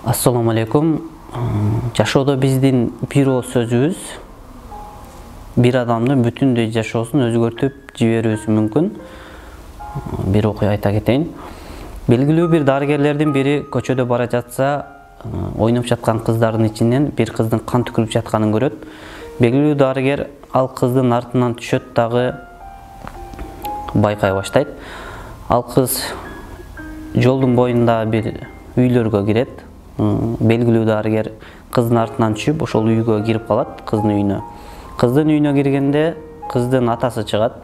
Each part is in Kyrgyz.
Assalamu alaikum. Жашоодо биздин бир ооз сөзүбүз бир адамдын бүтүндөй жашоосун өзгөртүп жиберүүсү мүмкүн. Бир окуя айта кетейин. Белгилүү бир дарыгерлердин бири көчөдө бара жатса, ойноп жаткан кыздардын ичинен бир кыздын кан түкүрүп жатканын көрөт. Белгилүү дарыгер ал кыздын артынан түшөт дагы байкай баштайт. Ал кыз жолдун боюнда бир үйлөргө кирет. Белгилүү дарыгер кыздын артынан түшүп, ошол үйгө кирип калат, кыздын үйүнө. Кыздын үйүнө киргенде кыздын атасы чыгат.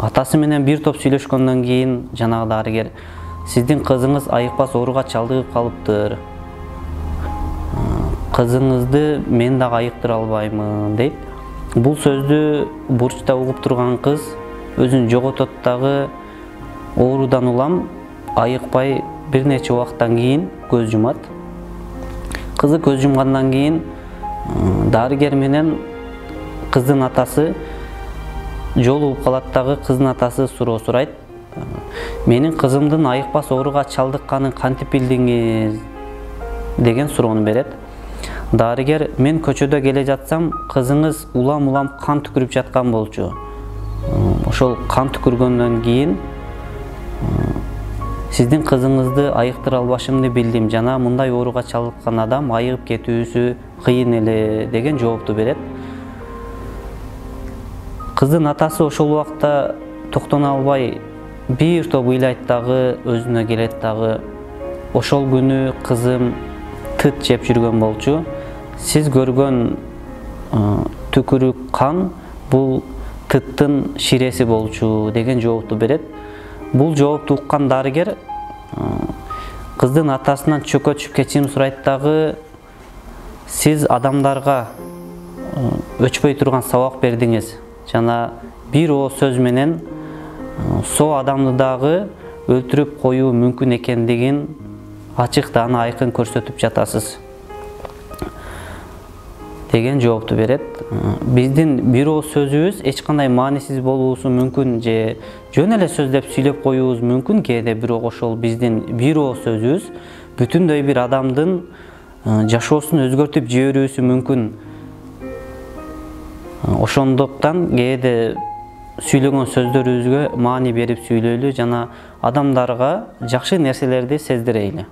Атасы менен бир топ сүйлөшкөндөн кийин жанагы дарыгер: "Сиздин кызыңыз айыкпас ооруга чалдыгып калыптыр. Кызыңызды мен дагы айыктыра албаймын" дейт. Бул сөздү бурчта угуп турган кыз өзүн жоготот дагы, оорудан улам айыкпай бир нече убакыттан кийин көз жумат. Кызы көз жумгандан кийин дарыгер менен кыздын атасы жолугуп калат дагы, кыздын атасы суроо сурайт: "Менин кызымдын айыкпас ооруга чалдыкканын кантип билдиңиз?" деген суроону берет. Дарыгер: "Мен көчөдө келе жатсам, кызыңыз улам-улам кан түкүрүп жаткан болчу. Ошол кан түкүргөндөн кийин сиздин кызыңызды айыктыра албашымды билдим. Жана мындай ооруга чалдыккан адам айыгып кетүүсү кыйын эле" деген жоопту берет. Кыздын атасы ошол убакта токтоно албай бир топ ыйлайт дагы, өзүнө келет дагы: "Ошол күнү кызым тыт жеп жүргөн болчу. Сиз көргөн түкүрүк кан бул тыттын ширеси болчу" деген жоопту берет. Бул жоопту уккан дарыгер кыздын атасынан чөкө түшүп кечирим сурайт дагы: "Сиз адамдарга өчпөй турган сабак бердиңиз. Жана бир ооз сөз менен со адамды дагы өлтүрүп коюу мүмкүн экендигин ачык даана айкын көрсөтүп жатасыз" деген жоопту берет. Биздин бир ооз сөзүбүз эч кандай маанисиз болуусу мүмкүн, же жөн эле сөз деп сүйлөп коюубуз мүмкүн кээде, бирок ошол биздин бир ооз сөзүбүз бүтүндөй бир адамдын жашоосун өзгөртүп жиберүүсү мүмкүн. Ошондуктан кээде сүйлөгөн сөздөрүбүзгө маани берип сүйлөйлү жана адамдарга жакшы нерселерди сездирейли.